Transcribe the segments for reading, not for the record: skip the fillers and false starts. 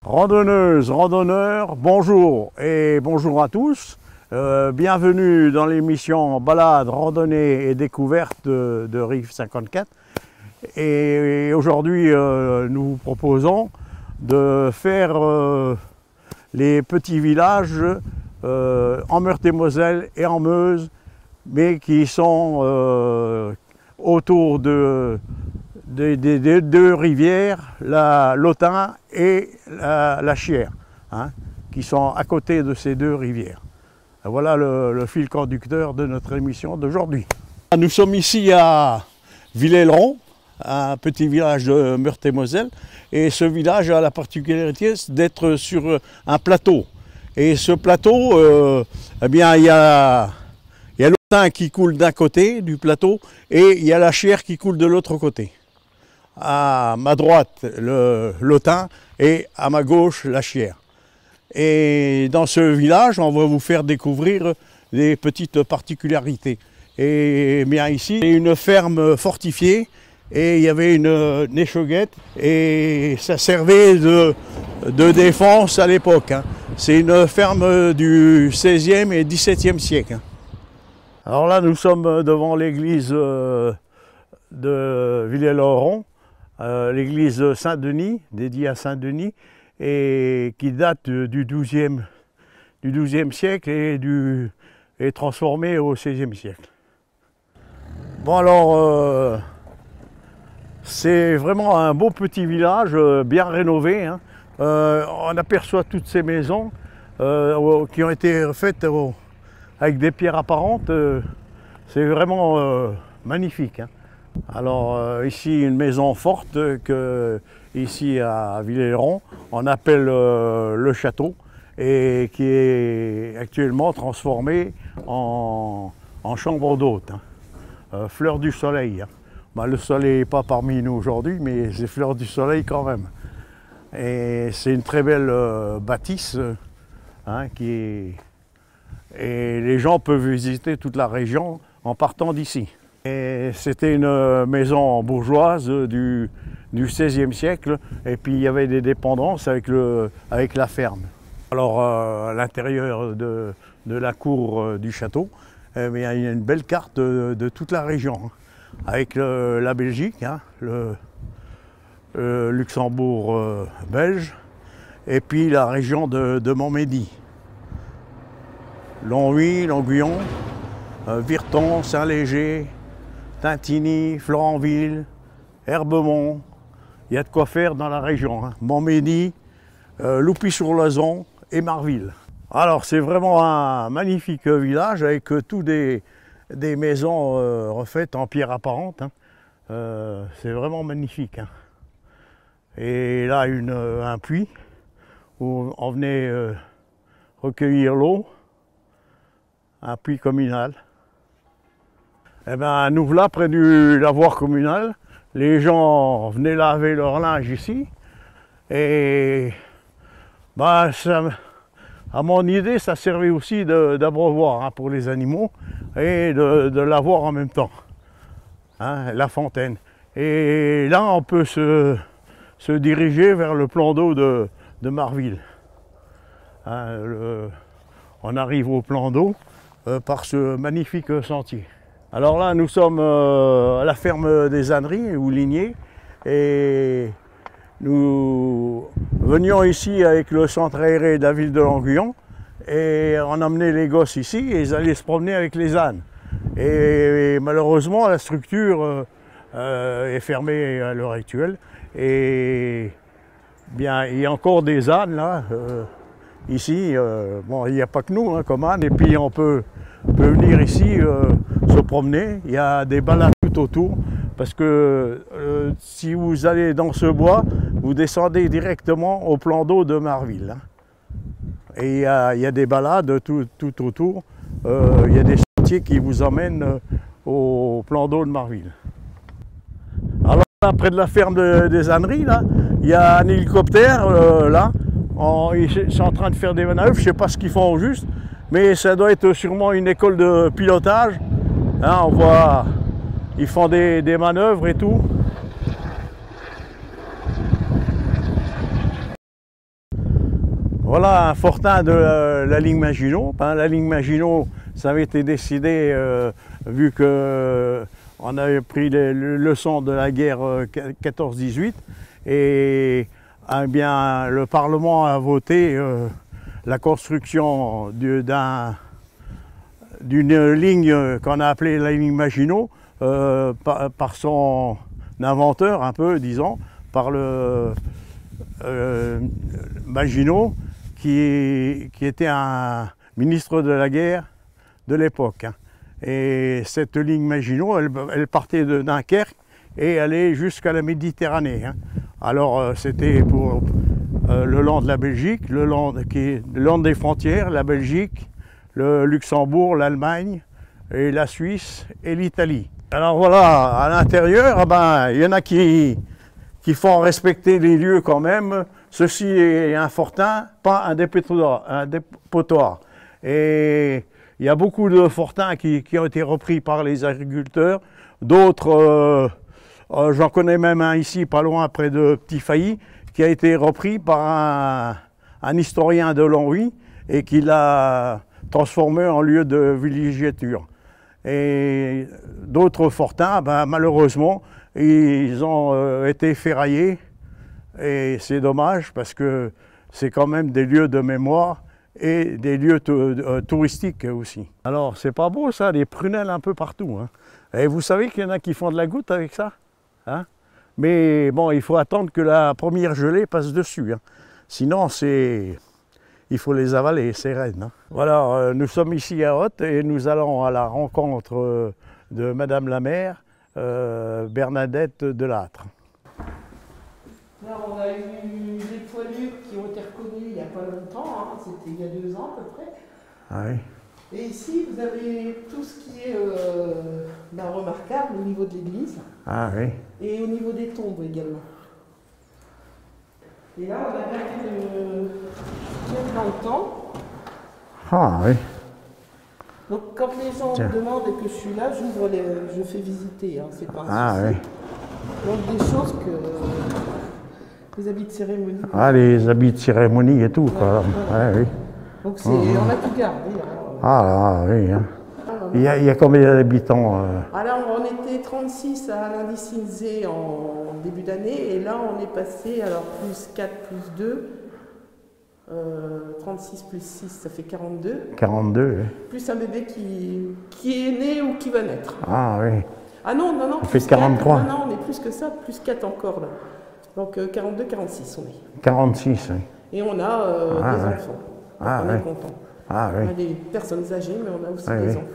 Randonneuses, randonneurs, bonjour et bonjour à tous. Bienvenue dans l'émission Balade, randonnée et découverte de Rive 54. Et aujourd'hui, nous vous proposons de faire les petits villages en Meurthe-et-Moselle et en Meuse, mais qui sont autour des deux rivières, l'Autun et la Chière, qui sont à côté de ces deux rivières. Voilà le fil conducteur de notre émission d'aujourd'hui. Nous sommes ici à Villers-le-Rond, un petit village de Meurthe-et-Moselle, et ce village a la particularité d'être sur un plateau. Et ce plateau, eh bien, il y a l'Autun qui coule d'un côté du plateau et il y a la Chière qui coule de l'autre côté. À ma droite, l'Autun et à ma gauche, la Chière. Et dans ce village, on va vous faire découvrir des petites particularités. Et bien ici, il y a une ferme fortifiée et il y avait une échauguette et ça servait de défense à l'époque. C'est une ferme du XVIe et XVIIe siècle. Alors là, nous sommes devant l'église de Villers-le-Rond, l'église Saint-Denis, dédiée à Saint-Denis, et qui date du XIIe siècle et est transformée au XVIe siècle. Bon alors, c'est vraiment un beau petit village, bien rénové. On aperçoit toutes ces maisons qui ont été faites avec des pierres apparentes. C'est vraiment magnifique. Alors ici une maison forte que ici à Villers-le-Rond on appelle le château et qui est actuellement transformée en chambre d'hôte, fleur du soleil. Le soleil n'est pas parmi nous aujourd'hui, mais c'est fleur du soleil quand même. Et c'est une très belle bâtisse et les gens peuvent visiter toute la région en partant d'ici. C'était une maison bourgeoise du XVIe siècle et puis il y avait des dépendances avec la ferme. Alors à l'intérieur de la cour du château, il y a une belle carte de toute la région, avec la Belgique, le Luxembourg belge et puis la région de Montmédy. Longwy, Longuyon, Virton, Saint-Léger, Tintigny, Florenville, Herbemont, il y a de quoi faire dans la région. Montmédy, Loupy-sur-Loison et Marville. Alors c'est vraiment un magnifique village avec tous des maisons refaites en pierre apparente. C'est vraiment magnifique. Et là un puits où on venait recueillir l'eau, un puits communal. Eh bien, nous voilà près du lavoir communal. Les gens venaient laver leur linge ici. Et à mon idée, ça servait aussi d'abreuvoir pour les animaux et de lavoir en même temps. La fontaine. Et là, on peut se diriger vers le plan d'eau de Marville. On arrive au plan d'eau par ce magnifique sentier. Alors là, nous sommes à la ferme des âneries ou lignées et nous venions ici avec le centre aéré de la ville de Longuyon et on emmenait les gosses ici et ils allaient se promener avec les ânes. Et malheureusement, la structure est fermée à l'heure actuelle et bien, il y a encore des ânes là, ici. Bon, il n'y a pas que nous comme ânes et puis on peut venir ici se promener, il y a des balades tout autour parce que si vous allez dans ce bois, vous descendez directement au plan d'eau de Marville. Et il y a des balades tout autour, il y a des sentiers qui vous emmènent au plan d'eau de Marville. Alors là, près de la ferme des âneries, là, il y a un hélicoptère, là, ils sont en train de faire des manœuvres, je ne sais pas ce qu'ils font au juste, mais ça doit être sûrement une école de pilotage. On voit, ils font des manœuvres et tout. Voilà un fortin de la ligne Maginot. La ligne Maginot, ça avait été décidé vu qu'on avait pris les leçons de la guerre 14-18 et eh bien, le Parlement a voté la construction d'une ligne qu'on a appelée la ligne Maginot par son inventeur, un peu, disons, par le Maginot, qui était un ministre de la guerre de l'époque. Hein. Et cette ligne Maginot, elle partait de Dunkerque et allait jusqu'à la Méditerranée. Hein. Alors c'était pour le long de la Belgique, le long des frontières, la Belgique, le Luxembourg, l'Allemagne, et la Suisse et l'Italie. Alors voilà, à l'intérieur, il y en a qui font respecter les lieux quand même. Ceci est un fortin, pas un dépotoir. Et il y a beaucoup de fortins qui ont été repris par les agriculteurs. D'autres, j'en connais même un ici, pas loin, près de Petit Failly, qui a été repris par un historien de Longwy et qui l'a transformé en lieu de villégiature. Et d'autres fortins, malheureusement, ils ont été ferraillés. Et c'est dommage parce que c'est quand même des lieux de mémoire et des lieux touristiques aussi. Alors c'est pas beau ça, des prunelles un peu partout. Hein. Et vous savez qu'il y en a qui font de la goutte avec ça, hein. Mais bon, il faut attendre que la première gelée passe dessus. Hein. Sinon, il faut les avaler, c'est raide. Hein. Voilà, nous sommes ici à Hoth et nous allons à la rencontre de Madame la maire, Bernadette Delattre. Alors, on a eu des poilures qui ont été reconnues il n'y a pas longtemps, hein. C'était il y a 2 ans à peu près. Ah oui. Et ici, vous avez tout ce qui est remarquable au niveau de l'église. Ah oui. Et au niveau des tombes également. Et là, on a gardé bien dans le temps. Ah oui. Donc, quand les gens me demandent et que je suis là, je fais visiter. Hein. C'est pas un souci. Oui. Donc, des choses que... Les habits de cérémonie. Ah, les habits de cérémonie et tout, quoi. Ouais, oui. Donc, on a tout gardé. Hein. Ah oui. Hein. Il y a combien d'habitants Alors, on était 36 à Lundi-Cinzé en début d'année, et là, on est passé, alors, plus 4, plus 2, 36 plus 6, ça fait 42. 42, oui. Plus un bébé qui est né ou qui va naître. Ah oui. Ah non, ça fait 43. 4, non, on est plus que ça, plus 4 encore, là. Donc, 42, 46, on est. 46, oui. Et on a des enfants. On est content. Ah, oui. On a des personnes âgées, mais on a aussi des enfants.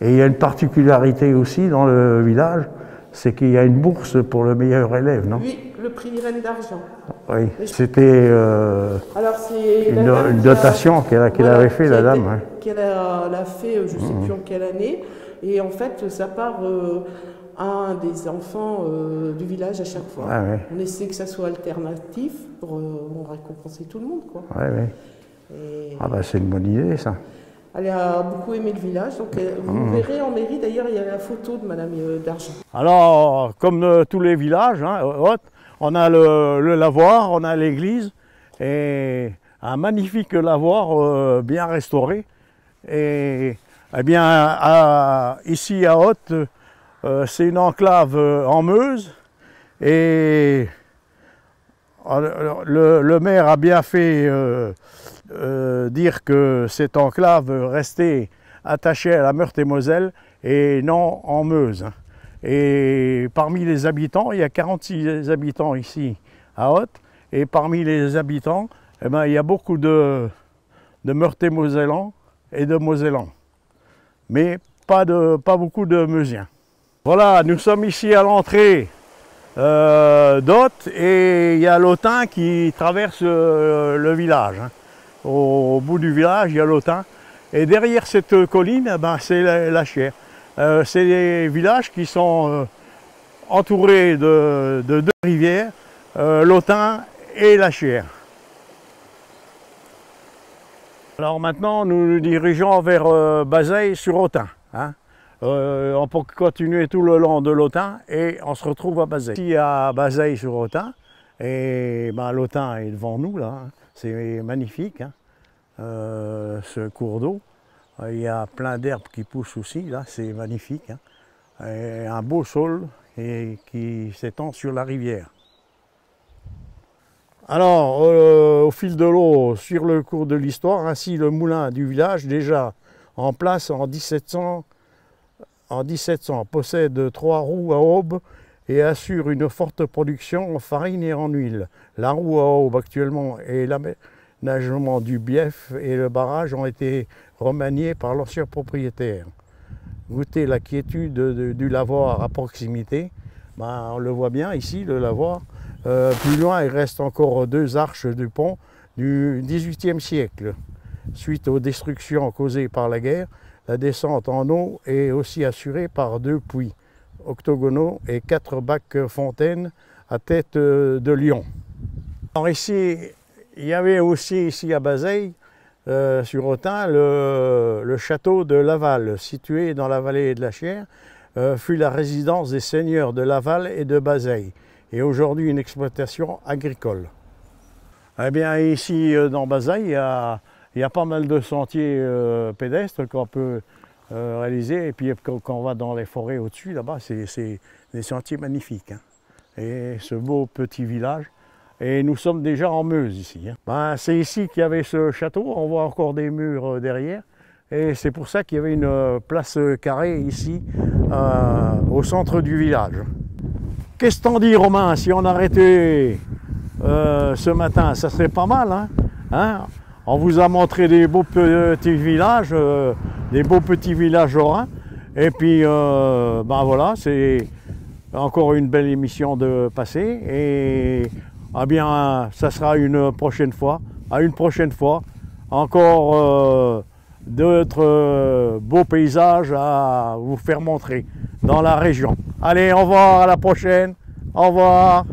Et il y a une particularité aussi dans le village, c'est qu'il y a une bourse pour le meilleur élève, non? Oui, le prix Reine d'Argent. Oui, c'était une dotation qu'elle avait fait, la dame. Ouais. Qu'elle a fait, je ne sais plus en quelle année. Et en fait, ça part à un des enfants du village à chaque fois. On essaie que ça soit alternatif pour récompenser tout le monde, quoi. Et... Ah c'est une bonne idée, ça. Elle a beaucoup aimé le village, donc vous verrez en mairie, d'ailleurs, il y a la photo de Madame d'Argent. Alors, comme tous les villages, hein, on a le lavoir, on a l'église, et un magnifique lavoir bien restauré. Et eh bien, ici à Hoth, c'est une enclave en Meuse, et le maire a bien fait dire que cette enclave restait attachée à la Meurthe-et-Moselle et non en Meuse. Et parmi les habitants, il y a 46 habitants ici à Hoth, et parmi les habitants, eh ben, il y a beaucoup de Meurthe-et-Mosellans et de Mosellans, mais pas beaucoup de Meusiens. Voilà, nous sommes ici à l'entrée d'Hoth et il y a l'Autun qui traverse le village. Hein. Au bout du village, il y a l'Autun. Et derrière cette colline, c'est la Chière. C'est des villages qui sont entourés de 2 rivières, l'Autun et la Chière. Alors maintenant, nous nous dirigeons vers Bazeilles-sur-Autun. Hein. On peut continuer tout le long de l'Autun et on se retrouve à Bazeilles. Ici à Bazeilles-sur-Autun, et l'Autun est devant nous là. Hein. C'est magnifique, hein, ce cours d'eau. Il y a plein d'herbes qui poussent aussi, là, c'est magnifique. Hein. Et un beau saule qui s'étend sur la rivière. Alors, au fil de l'eau, sur le cours de l'histoire, ainsi le moulin du village, déjà en place en 1700, possède 3 roues à aube et assure une forte production en farine et en huile. La roue à aube actuellement et l'aménagement du bief et le barrage ont été remaniés par l'ancien propriétaire. Goûtez la quiétude du lavoir à proximité. Ben, on le voit bien ici, le lavoir. Plus loin, il reste encore 2 arches du pont du XVIIIe siècle. Suite aux destructions causées par la guerre, la descente en eau est aussi assurée par 2 puits octogonaux et 4 bacs fontaines à tête de lion. Alors ici, il y avait aussi ici à Bazeilles, sur Autun, le château de Laval, situé dans la vallée de la Chière, fut la résidence des seigneurs de Laval et de Bazeilles, et aujourd'hui une exploitation agricole. Eh bien ici dans Bazeilles, il y a pas mal de sentiers pédestres qu'on peut réaliser, et puis quand on va dans les forêts au-dessus, là-bas, c'est des sentiers magnifiques. Hein. Et ce beau petit village. Et nous sommes déjà en Meuse ici. Hein. Ben, c'est ici qu'il y avait ce château, on voit encore des murs derrière. Et c'est pour ça qu'il y avait une place carrée ici, au centre du village. Qu'est-ce que t'en dis, Romain, si on arrêtait ce matin, ça serait pas mal, hein, hein? On vous a montré des beaux petits villages, lorrains. Et puis, ben voilà, c'est encore une belle émission de passer. Et ah bien, ça sera une prochaine fois. À une prochaine fois. Encore d'autres beaux paysages à vous faire montrer dans la région. Allez, au revoir, à la prochaine. Au revoir.